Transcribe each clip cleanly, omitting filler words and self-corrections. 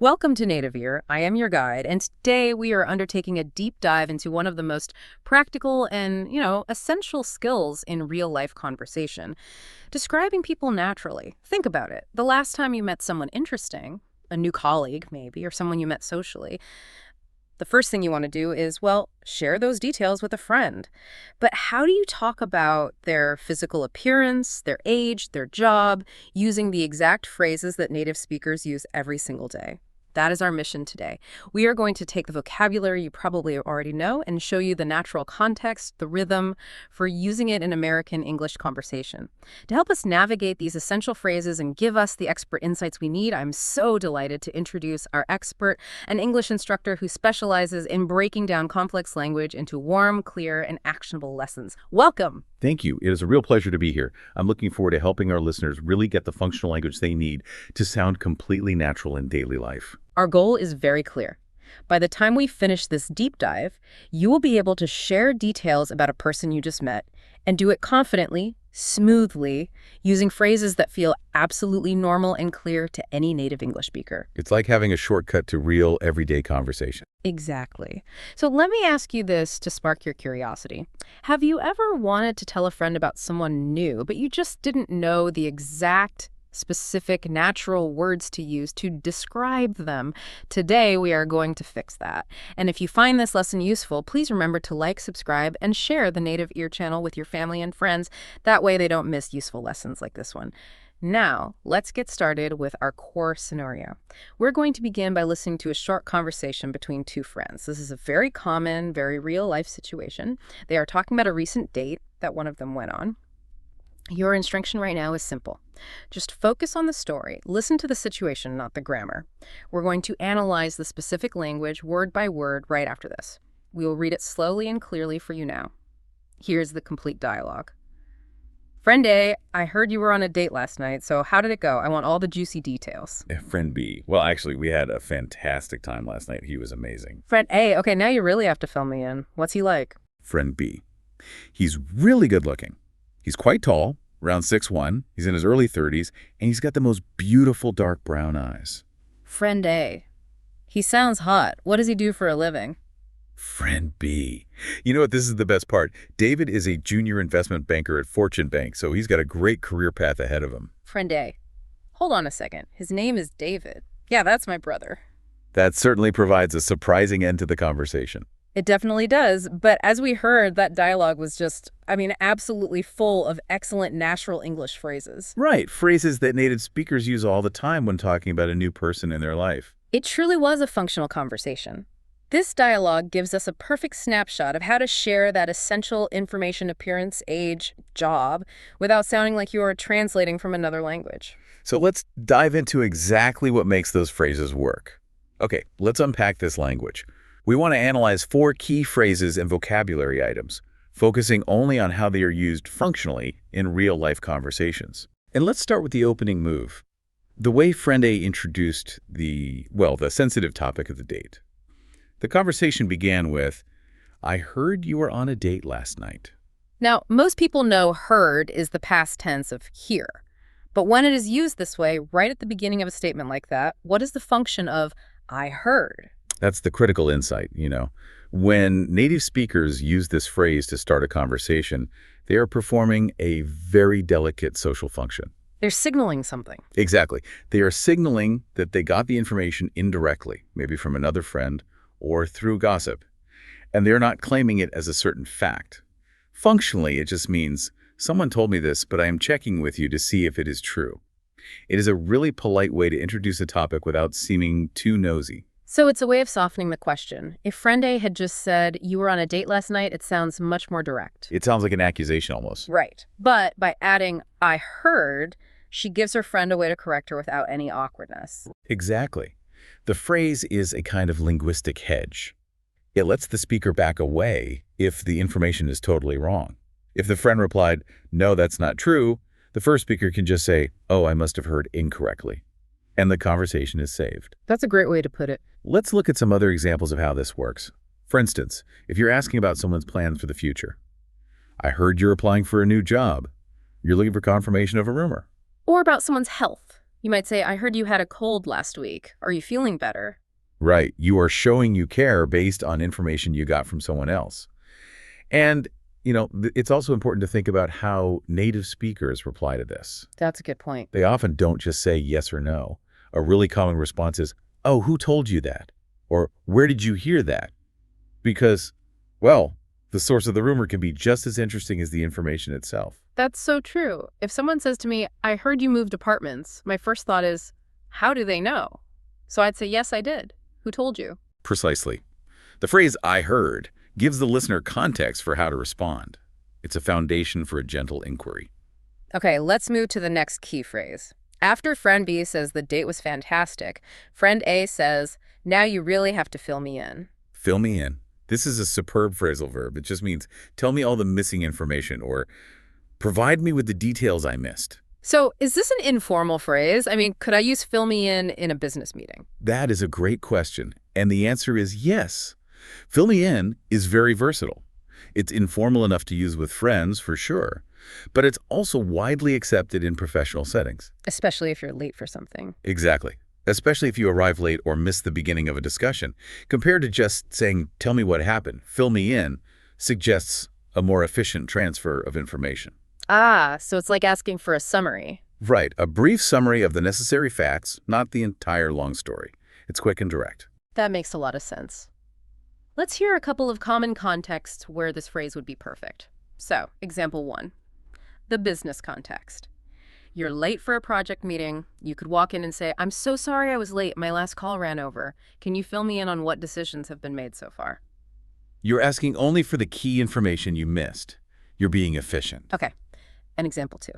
Welcome to Native Ear. I am your guide, and today we are undertaking a deep dive into one of the most practical and, essential skills in real-life conversation, describing people naturally. Think about it. The last time you met someone interesting, a new colleague maybe, or someone you met socially, the first thing you want to do is, well, share those details with a friend. But how do you talk about their physical appearance, their age, their job, using the exact phrases that native speakers use every single day? That is our mission today. We are going to take the vocabulary you probably already know and show you the natural context, the rhythm, for using it in American English conversation. To help us navigate these essential phrases and give us the expert insights we need, I'm so delighted to introduce our expert, an English instructor who specializes in breaking down complex language into warm, clear, and actionable lessons. Welcome! Thank you. It is a real pleasure to be here. I'm looking forward to helping our listeners really get the functional language they need to sound completely natural in daily life. Our goal is very clear. By the time we finish this deep dive, you will be able to share details about a person you just met and do it confidently, smoothly, using phrases that feel absolutely normal and clear to any native English speaker. It's like having a shortcut to real, everyday conversation. Exactly. So let me ask you this to spark your curiosity. Have you ever wanted to tell a friend about someone new, but you just didn't know the exact specific natural words to use to describe them? Today, we are going to fix that. And if you find this lesson useful, please remember to like, subscribe, and share the Native Ear channel with your family and friends. That way they don't miss useful lessons like this one. Now, let's get started with our core scenario. We're going to begin by listening to a short conversation between two friends. This is a very common, very real-life situation. They are talking about a recent date that one of them went on. Your instruction right now is simple. Just focus on the story. Listen to the situation, not the grammar. We're going to analyze the specific language word by word right after this. We will read it slowly and clearly for you now. Here's the complete dialogue. Friend A, I heard you were on a date last night, so how did it go? I want all the juicy details. Friend B. Well, actually, we had a fantastic time last night. He was amazing. Friend A, okay, now you really have to fill me in. What's he like? Friend B. He's really good looking. He's quite tall, around 6'1". He's in his early 30s, and he's got the most beautiful dark brown eyes. Friend A. He sounds hot. What does he do for a living? Friend B. You know what? This is the best part. David is a junior investment banker at Fortune Bank, so he's got a great career path ahead of him. Friend A. Hold on a second. His name is David. Yeah, that's my brother. That certainly provides a surprising end to the conversation. It definitely does, but as we heard, that dialogue was just, absolutely full of excellent natural English phrases. Right, phrases that native speakers use all the time when talking about a new person in their life. It truly was a functional conversation. This dialogue gives us a perfect snapshot of how to share that essential information, appearance, age, job, without sounding like you are translating from another language. So let's dive into exactly what makes those phrases work. Okay, let's unpack this language. We want to analyze 4 key phrases and vocabulary items, focusing only on how they are used functionally in real-life conversations. And let's start with the opening move. The way friend A introduced the sensitive topic of the date. The conversation began with, I heard you were on a date last night. Now, most people know heard is the past tense of hear. But when it is used this way, right at the beginning of a statement like that, what is the function of I heard? That's the critical insight, When native speakers use this phrase to start a conversation, they are performing a very delicate social function. They're signaling something. Exactly. They are signaling that they got the information indirectly, maybe from another friend or through gossip. And they're not claiming it as a certain fact. Functionally, it just means, someone told me this, but I am checking with you to see if it is true. It is a really polite way to introduce a topic without seeming too nosy. So it's a way of softening the question. If friend A had just said, you were on a date last night, it sounds much more direct. It sounds like an accusation almost. Right. But by adding, I heard, she gives her friend a way to correct her without any awkwardness. Exactly. The phrase is a kind of linguistic hedge. It lets the speaker back away if the information is totally wrong. If the friend replied, no, that's not true, the first speaker can just say, oh, I must have heard incorrectly. And the conversation is saved. That's a great way to put it. Let's look at some other examples of how this works. For instance, if you're asking about someone's plans for the future. I heard you're applying for a new job. You're looking for confirmation of a rumor. Or about someone's health. You might say, I heard you had a cold last week. Are you feeling better? Right. You are showing you care based on information you got from someone else. And, it's also important to think about how native speakers reply to this. That's a good point. They often don't just say yes or no. A really common response is, oh, who told you that? Or where did you hear that? Because, well, the source of the rumor can be just as interesting as the information itself. That's so true. If someone says to me, I heard you moved apartments, my first thought is, how do they know? So I'd say, yes, I did. Who told you? Precisely. The phrase, I heard, gives the listener context for how to respond. It's a foundation for a gentle inquiry. Okay, let's move to the next key phrase. After friend B says the date was fantastic, friend A says, now you really have to fill me in. Fill me in. This is a superb phrasal verb. It just means, tell me all the missing information, or provide me with the details I missed. So is this an informal phrase? I mean, could I use fill me in a business meeting? That is a great question, and the answer is yes. Fill me in is very versatile. It's informal enough to use with friends, for sure, but it's also widely accepted in professional settings. Especially if you're late for something. Exactly. Especially if you arrive late or miss the beginning of a discussion. Compared to just saying, tell me what happened, fill me in, suggests a more efficient transfer of information. Ah, so it's like asking for a summary. Right, a brief summary of the necessary facts, not the entire long story. It's quick and direct. That makes a lot of sense. Let's hear a couple of common contexts where this phrase would be perfect. So, example 1, the business context. You're late for a project meeting. You could walk in and say, I'm so sorry I was late. My last call ran over. Can you fill me in on what decisions have been made so far? You're asking only for the key information you missed. You're being efficient. Okay, and example 2,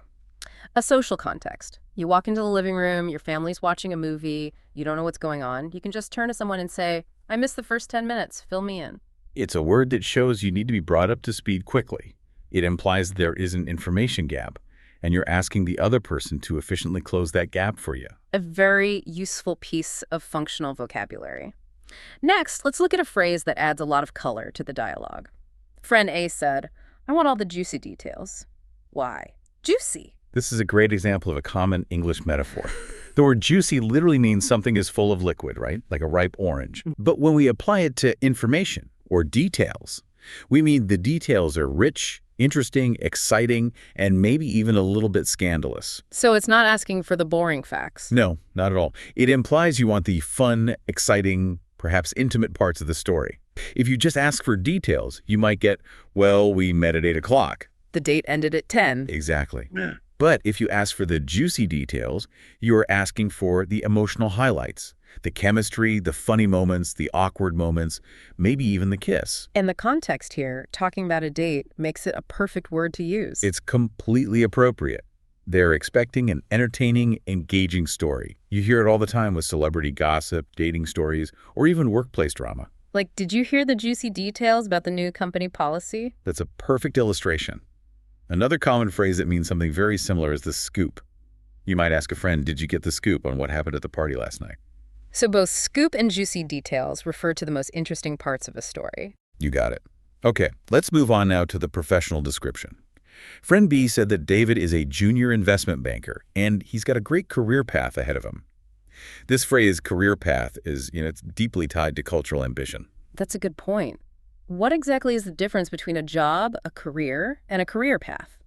a social context. You walk into the living room, your family's watching a movie, you don't know what's going on. You can just turn to someone and say, I missed the first 10 minutes, fill me in. It's a word that shows you need to be brought up to speed quickly. It implies there is an information gap, and you're asking the other person to efficiently close that gap for you. A very useful piece of functional vocabulary. Next, let's look at a phrase that adds a lot of color to the dialogue. Friend A said, I want all the juicy details. Why? Juicy. This is a great example of a common English metaphor. The word juicy literally means something is full of liquid, right? Like a ripe orange. But when we apply it to information or details, we mean the details are rich, interesting, exciting, and maybe even a little bit scandalous. So it's not asking for the boring facts. No, not at all. It implies you want the fun, exciting, perhaps intimate parts of the story. If you just ask for details, you might get, well, we met at 8 o'clock. The date ended at 10. Exactly. But if you ask for the juicy details, you are asking for the emotional highlights, the chemistry, the funny moments, the awkward moments, maybe even the kiss. And the context here, talking about a date, makes it a perfect word to use. It's completely appropriate. They're expecting an entertaining, engaging story. You hear it all the time with celebrity gossip, dating stories, or even workplace drama. Like, did you hear the juicy details about the new company policy? That's a perfect illustration. Another common phrase that means something very similar is the scoop. You might ask a friend, did you get the scoop on what happened at the party last night? So both scoop and juicy details refer to the most interesting parts of a story. You got it. Okay, let's move on now to the professional description. Friend B said that David is a junior investment banker, and he's got a great career path ahead of him. This phrase, career path, is, it's deeply tied to cultural ambition. That's a good point. What exactly is the difference between a job, a career, and a career path?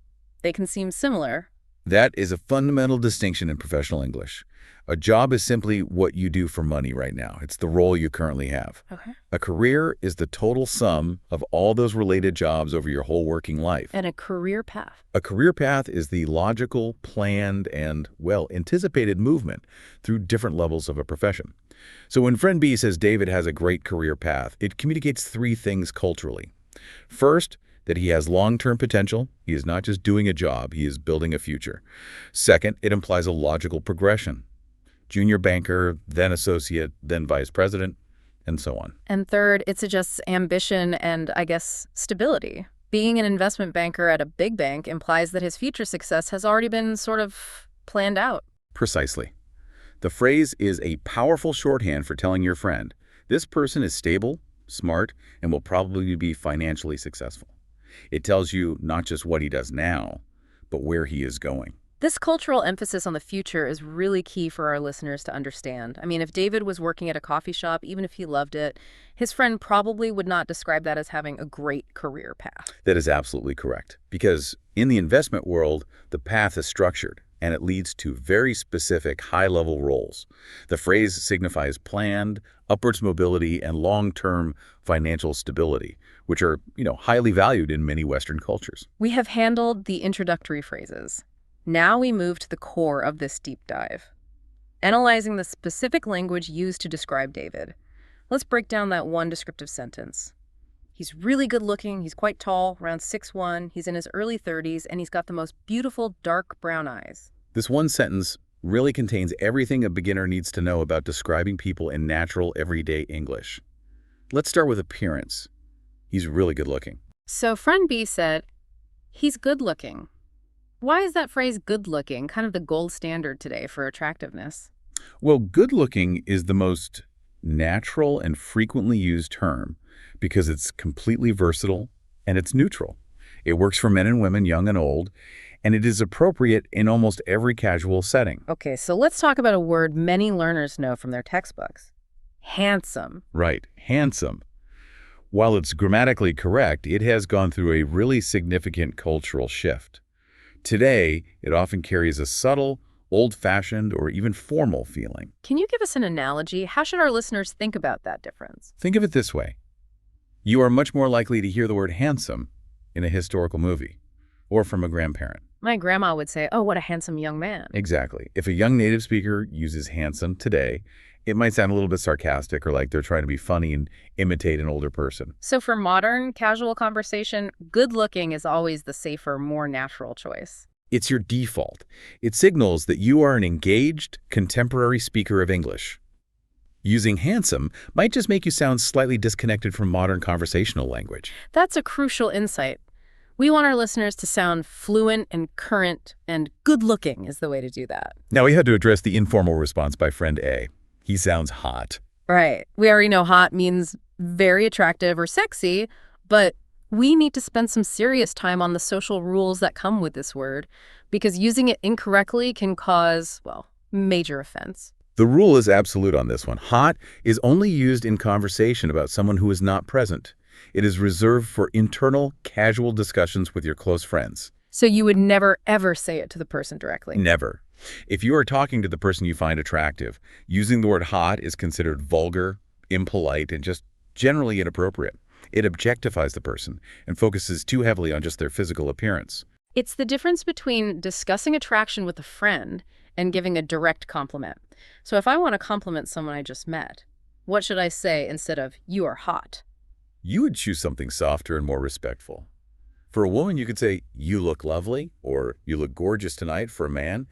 They can seem similar. That is a fundamental distinction in professional English. A job is simply what you do for money right now. It's the role you currently have. Okay. A career is the total sum of all those related jobs over your whole working life. And a career path? A career path is the logical, planned, and, well, anticipated movement through different levels of a profession. So when friend B says David has a great career path, it communicates 3 things culturally. First, that he has long-term potential. He is not just doing a job, he is building a future. Second, it implies a logical progression. Junior banker, then associate, then vice president, and so on. And third, it suggests ambition and, I guess, stability. Being an investment banker at a big bank implies that his future success has already been sort of planned out. Precisely. The phrase is a powerful shorthand for telling your friend, this person is stable, smart, and will probably be financially successful. It tells you not just what he does now, but where he is going. This cultural emphasis on the future is really key for our listeners to understand. I mean, if David was working at a coffee shop, even if he loved it, his friend probably would not describe that as having a great career path. That is absolutely correct. Because in the investment world, the path is structured, and it leads to very specific high-level roles. The phrase signifies planned, upwards mobility, and long-term financial stability, which are, highly valued in many Western cultures. We have handled the introductory phrases. Now we move to the core of this deep dive, analyzing the specific language used to describe David. Let's break down that one descriptive sentence. He's really good looking, he's quite tall, around 6'1", he's in his early 30s, and he's got the most beautiful dark brown eyes. This one sentence really contains everything a beginner needs to know about describing people in natural, everyday English. Let's start with appearance. He's really good looking. So friend B said, he's good looking. Why is that phrase good looking kind of the gold standard today for attractiveness? Well, good looking is the most natural and frequently used term because it's completely versatile and it's neutral. It works for men and women, young and old, and it is appropriate in almost every casual setting. Okay, so let's talk about a word many learners know from their textbooks. Handsome. Right, handsome. While it's grammatically correct, it has gone through a really significant cultural shift. Today, it often carries a subtle, old-fashioned, or even formal feeling. Can you give us an analogy? How should our listeners think about that difference? Think of it this way. You are much more likely to hear the word handsome in a historical movie or from a grandparent. My grandma would say, oh, what a handsome young man. Exactly. If a young native speaker uses handsome today, it might sound a little bit sarcastic or like they're trying to be funny and imitate an older person. So for modern, casual conversation, good looking is always the safer, more natural choice. It's your default. It signals that you are an engaged, contemporary speaker of English. Using handsome might just make you sound slightly disconnected from modern conversational language. That's a crucial insight. We want our listeners to sound fluent and current, and good-looking is the way to do that. Now we had to address the informal response by friend A. He sounds hot. Right. We already know hot means very attractive or sexy, but we need to spend some serious time on the social rules that come with this word, because using it incorrectly can cause, well, major offense. The rule is absolute on this one. Hot is only used in conversation about someone who is not present. It is reserved for internal, casual discussions with your close friends. So you would never, ever say it to the person directly? Never. If you are talking to the person you find attractive, using the word hot is considered vulgar, impolite, and just generally inappropriate. It objectifies the person and focuses too heavily on just their physical appearance. It's the difference between discussing attraction with a friend and giving a direct compliment. So if I want to compliment someone I just met, what should I say instead of, you are hot? You would choose something softer and more respectful. For a woman, you could say, you look lovely, or you look gorgeous tonight. For a man,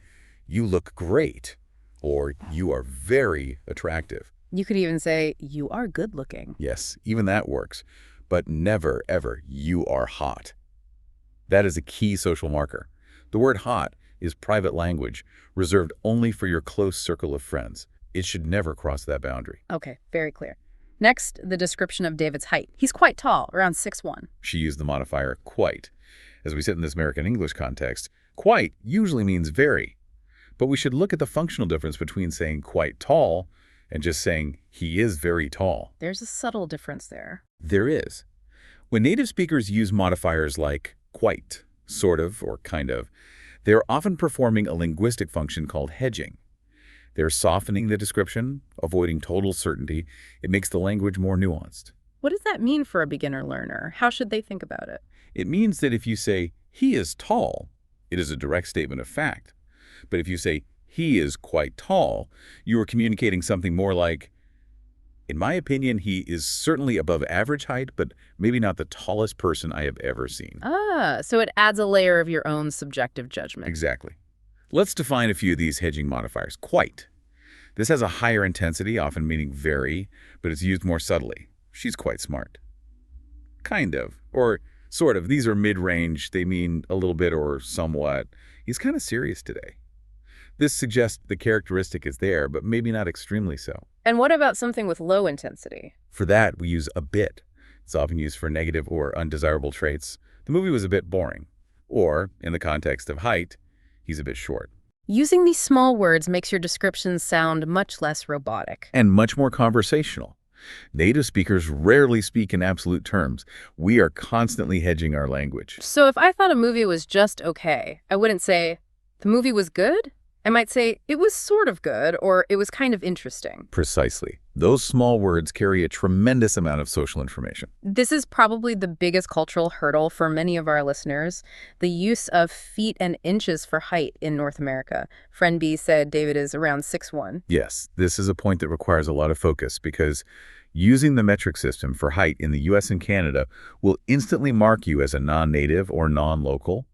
you look great, or you are very attractive. You could even say, you are good looking. Yes, even that works. But never, ever, you are hot. That is a key social marker. The word hot is private language, reserved only for your close circle of friends. It should never cross that boundary. Okay, very clear. Next, the description of David's height. He's quite tall, around 6'1". She used the modifier quite. As we said in this American English context, quite usually means very. But we should look at the functional difference between saying quite tall and just saying he is very tall. There's a subtle difference there. There is. When native speakers use modifiers like quite, sort of, or kind of, they're often performing a linguistic function called hedging. They're softening the description, avoiding total certainty. It makes the language more nuanced. What does that mean for a beginner learner? How should they think about it? It means that if you say, he is tall, it is a direct statement of fact. But if you say, he is quite tall, you are communicating something more like, in my opinion, he is certainly above average height, but maybe not the tallest person I have ever seen. Ah, so it adds a layer of your own subjective judgment. Exactly. Let's define a few of these hedging modifiers. Quite. This has a higher intensity, often meaning very, but it's used more subtly. She's quite smart. Kind of, or sort of. These are mid-range. They mean a little bit or somewhat. He's kind of serious today. This suggests the characteristic is there, but maybe not extremely so. And what about something with low intensity? For that, we use a bit. It's often used for negative or undesirable traits. The movie was a bit boring. Or, in the context of height, He's a bit short. Using these small words makes your descriptions sound much less robotic. And much more conversational. Native speakers rarely speak in absolute terms. We are constantly hedging our language. So if I thought a movie was just okay, I wouldn't say, the movie was good? I might say, it was sort of good, or it was kind of interesting. Precisely. Those small words carry a tremendous amount of social information. This is probably the biggest cultural hurdle for many of our listeners, the use of feet and inches for height in North America. Friend B said David is around 6'1". Yes, this is a point that requires a lot of focus because using the metric system for height in the US and Canada will instantly mark you as a non-native or non-local,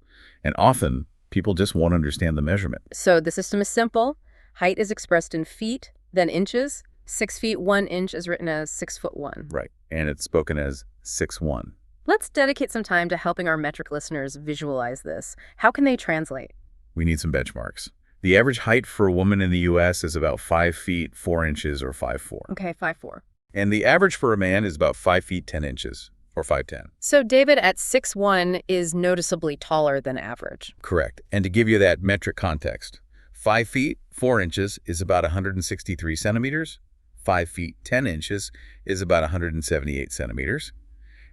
and often people just won't understand the measurement. So the system is simple. Height is expressed in feet, then inches. 6 feet 1 inch is written as 6'1". Right, and it's spoken as 6'1". Let's dedicate some time to helping our metric listeners visualize this. How can they translate? We need some benchmarks. The average height for a woman in the US is about 5 feet 4 inches or 5'4". Okay, 5'4". And the average for a man is about 5 feet 10 inches or 5'10". So David at 6'1" is noticeably taller than average. Correct. And to give you that metric context, 5 feet 4 inches is about 163 centimeters. 5 feet 10 inches is about 178 centimeters.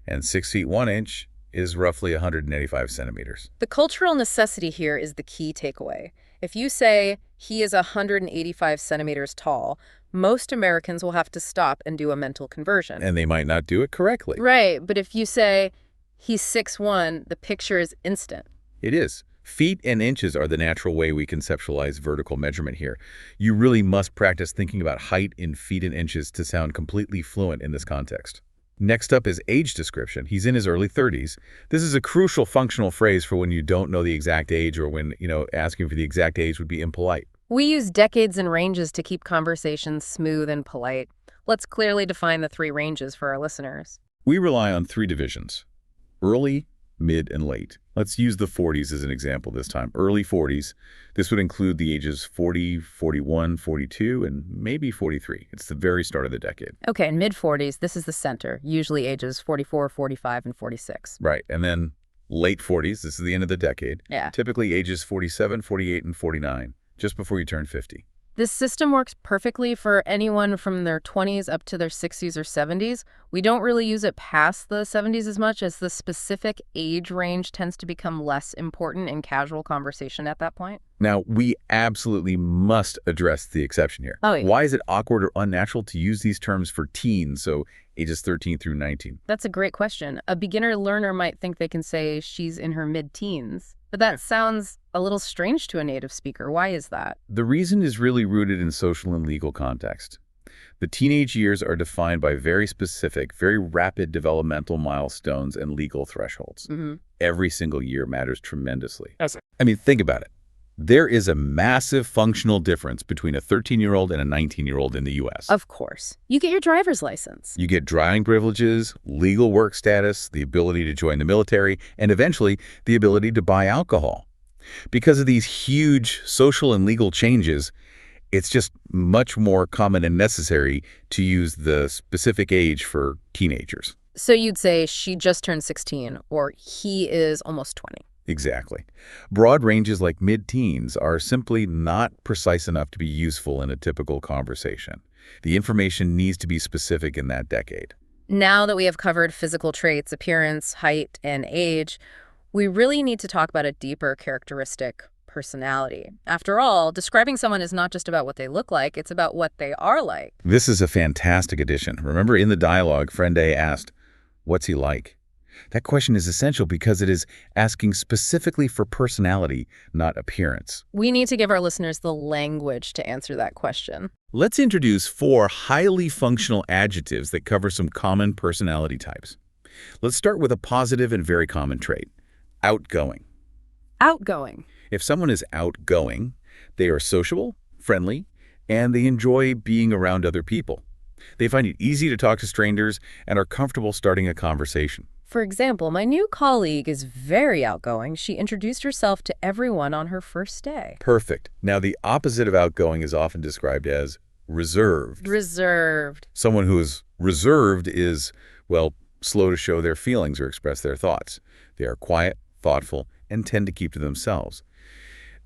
And 6 feet 1 inch is roughly 185 centimeters. The cultural necessity here is the key takeaway. If you say he is 185 centimeters tall, most Americans will have to stop and do a mental conversion. And they might not do it correctly. Right, but if you say he's 6'1", the picture is instant. It is. Feet and inches are the natural way we conceptualize vertical measurement here. You really must practice thinking about height in feet and inches to sound completely fluent in this context. Next up is age description. He's in his early 30s. This is a crucial functional phrase for when you don't know the exact age or when, asking for the exact age would be impolite. We use decades and ranges to keep conversations smooth and polite. Let's clearly define the 3 ranges for our listeners. We rely on 3 divisions: early, mid, and late. Let's use the 40s as an example this time. Early 40s. This would include the ages 40, 41, 42, and maybe 43. It's the very start of the decade. Okay, in mid-40s, this is the center, usually ages 44, 45, and 46. Right, and then late 40s, this is the end of the decade. Yeah. Typically ages 47, 48, and 49, just before you turn 50. This system works perfectly for anyone from their 20s up to their 60s or 70s. We don't really use it past the 70s as much, as the specific age range tends to become less important in casual conversation at that point. Now, we absolutely must address the exception here. Oh, yeah. Why is it awkward or unnatural to use these terms for teens, so ages 13 through 19? That's a great question. A beginner learner might think they can say she's in her mid-teens, but that sounds a little strange to a native speaker. Why is that? The reason is really rooted in social and legal context. The teenage years are defined by very specific, very rapid developmental milestones and legal thresholds. Every single year matters tremendously. Think about it. There is a massive functional difference between a 13-year-old and a 19-year-old in the U.S. Of course. You get your driver's license. You get driving privileges, legal work status, the ability to join the military, and eventually the ability to buy alcohol. Because of these huge social and legal changes, it's just much more common and necessary to use the specific age for teenagers. So you'd say she just turned 16, or he is almost 20. Exactly. Broad ranges like mid-teens are simply not precise enough to be useful in a typical conversation. The information needs to be specific in that decade. Now that we have covered physical traits, appearance, height, and age, we really need to talk about a deeper characteristic: personality. After all, describing someone is not just about what they look like, it's about what they are like. This is a fantastic addition. Remember, in the dialogue, friend A asked, "What's he like?" That question is essential because it is asking specifically for personality, not appearance. We need to give our listeners the language to answer that question. Let's introduce 4 highly functional adjectives that cover some common personality types. Let's start with a positive and very common trait: outgoing. Outgoing. If someone is outgoing, they are sociable, friendly, and they enjoy being around other people. They find it easy to talk to strangers and are comfortable starting a conversation. For example, my new colleague is very outgoing. She introduced herself to everyone on her first day. Perfect. Now, the opposite of outgoing is often described as reserved. Reserved. Someone who is reserved is, slow to show their feelings or express their thoughts. They are quiet, thoughtful, and tend to keep to themselves.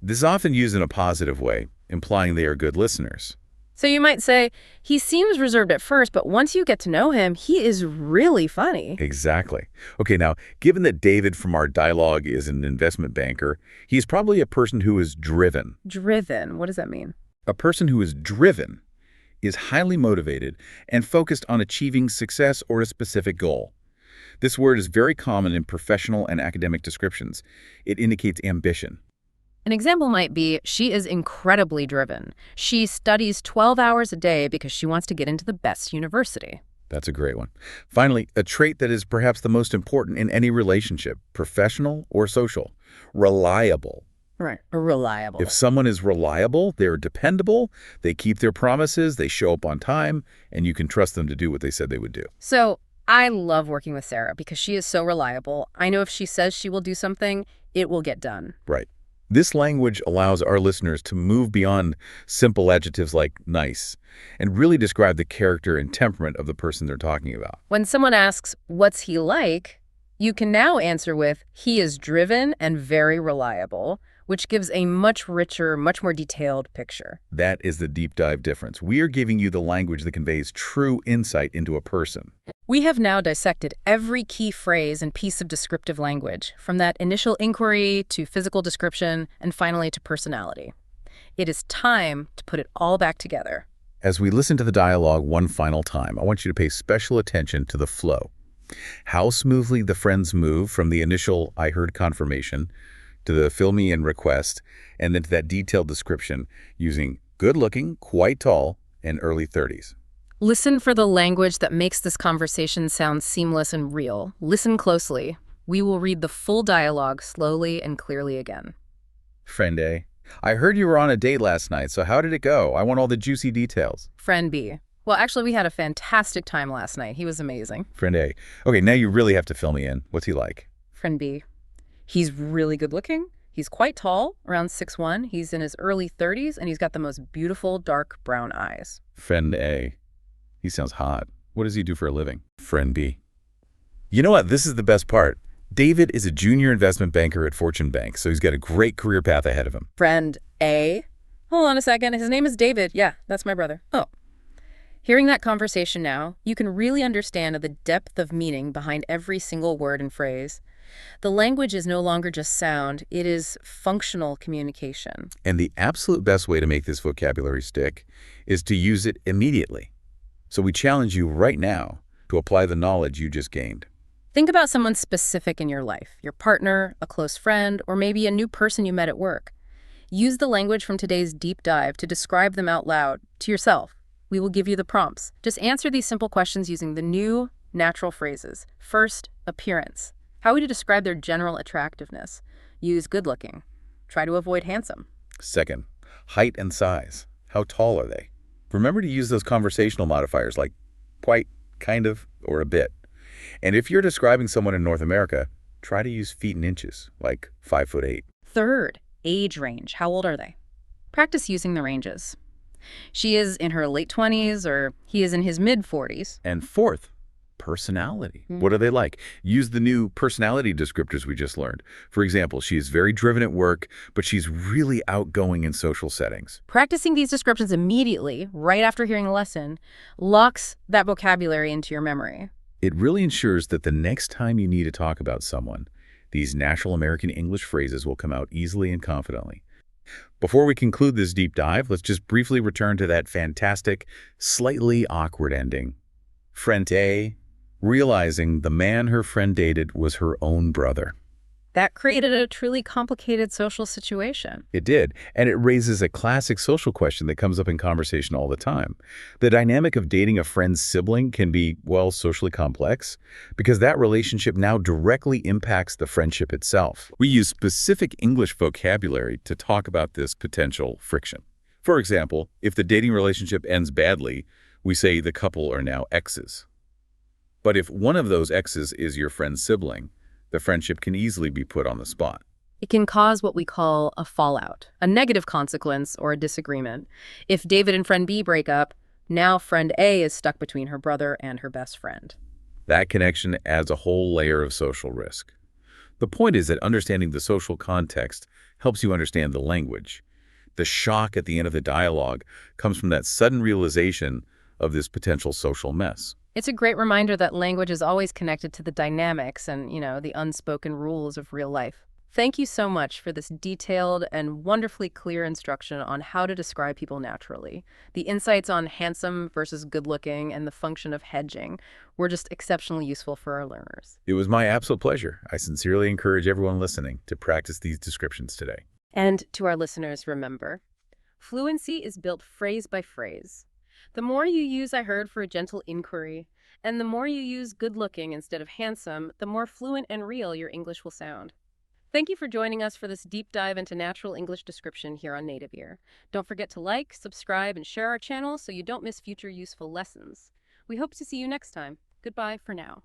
This is often used in a positive way, implying they are good listeners. So you might say, he seems reserved at first, but once you get to know him, he is really funny. Exactly. Okay, now, given that David from our dialogue is an investment banker, he's probably a person who is driven. Driven, what does that mean? A person who is driven is highly motivated and focused on achieving success or a specific goal. This word is very common in professional and academic descriptions. It indicates ambition. An example might be, she is incredibly driven. She studies 12 hours a day because she wants to get into the best university. That's a great one. Finally, a trait that is perhaps the most important in any relationship, professional or social, reliable. Right, reliable. If someone is reliable, they're dependable, they keep their promises, they show up on time, and you can trust them to do what they said they would do. So I love working with Sarah because she is so reliable. I know if she says she will do something, it will get done. Right. This language allows our listeners to move beyond simple adjectives like nice and really describe the character and temperament of the person they're talking about. When someone asks, what's he like? You can now answer with, he is driven and very reliable, which gives a much richer, much more detailed picture. That is the deep dive difference. We are giving you the language that conveys true insight into a person. We have now dissected every key phrase and piece of descriptive language, from that initial inquiry to physical description and finally to personality. It is time to put it all back together. As we listen to the dialogue one final time, I want you to pay special attention to the flow. How smoothly the friends move from the initial "I heard" confirmation to the "fill me in" request, and then to that detailed description using good-looking, quite tall, and early 30s. Listen for the language that makes this conversation sound seamless and real. Listen closely. We will read the full dialogue slowly and clearly again. Friend A, I heard you were on a date last night, so how did it go? I want all the juicy details. Friend B, well, actually, we had a fantastic time last night. He was amazing. Friend A, okay, now you really have to fill me in. What's he like? Friend B, he's really good looking. He's quite tall, around 6'1". He's in his early 30s, and he's got the most beautiful dark brown eyes. Friend A, he sounds hot. What does he do for a living? Friend B, you know what? This is the best part. David is a junior investment banker at Fortune Bank, so he's got a great career path ahead of him. Friend A, hold on a second. His name is David. Yeah, that's my brother. Oh. Hearing that conversation now, you can really understand the depth of meaning behind every single word and phrase. The language is no longer just sound, it is functional communication. And the absolute best way to make this vocabulary stick is to use it immediately. So we challenge you right now to apply the knowledge you just gained. Think about someone specific in your life, your partner, a close friend, or maybe a new person you met at work. Use the language from today's deep dive to describe them out loud to yourself. We will give you the prompts. Just answer these simple questions using the new, natural phrases. First, appearance. How would you describe their general attractiveness? Use good looking. Try to avoid handsome. Second, height and size. How tall are they? Remember to use those conversational modifiers like quite, kind of, or a bit. And if you're describing someone in North America, try to use feet and inches, like 5'8". Third, age range. How old are they? Practice using the ranges. She is in her late 20s or he is in his mid-40s. And fourth, personality. What are they like? Use the new personality descriptors we just learned. For example, she is very driven at work, but she's really outgoing in social settings. Practicing these descriptions immediately, right after hearing a lesson, locks that vocabulary into your memory. It really ensures that the next time you need to talk about someone, these natural American English phrases will come out easily and confidently. Before we conclude this deep dive, let's just briefly return to that fantastic, slightly awkward ending. Friend A, realizing the man her friend dated was her own brother. That created a truly complicated social situation. It did, and it raises a classic social question that comes up in conversation all the time. The dynamic of dating a friend's sibling can be, well, socially complex, because that relationship now directly impacts the friendship itself. We use specific English vocabulary to talk about this potential friction. For example, if the dating relationship ends badly, we say the couple are now exes. But if one of those exes is your friend's sibling, the friendship can easily be put on the spot. It can cause what we call a fallout, a negative consequence or a disagreement. If David and friend B break up, now friend A is stuck between her brother and her best friend. That connection adds a whole layer of social risk. The point is that understanding the social context helps you understand the language. The shock at the end of the dialogue comes from that sudden realization of this potential social mess. It's a great reminder that language is always connected to the dynamics and, the unspoken rules of real life. Thank you so much for this detailed and wonderfully clear instruction on how to describe people naturally. The insights on handsome versus good looking and the function of hedging were just exceptionally useful for our learners. It was my absolute pleasure. I sincerely encourage everyone listening to practice these descriptions today. And to our listeners, remember, fluency is built phrase by phrase. The more you use "I heard" for a gentle inquiry, and the more you use "good looking" instead of "handsome," the more fluent and real your English will sound. Thank you for joining us for this deep dive into natural English description here on Native Ear. Don't forget to like, subscribe, and share our channel so you don't miss future useful lessons. We hope to see you next time. Goodbye for now.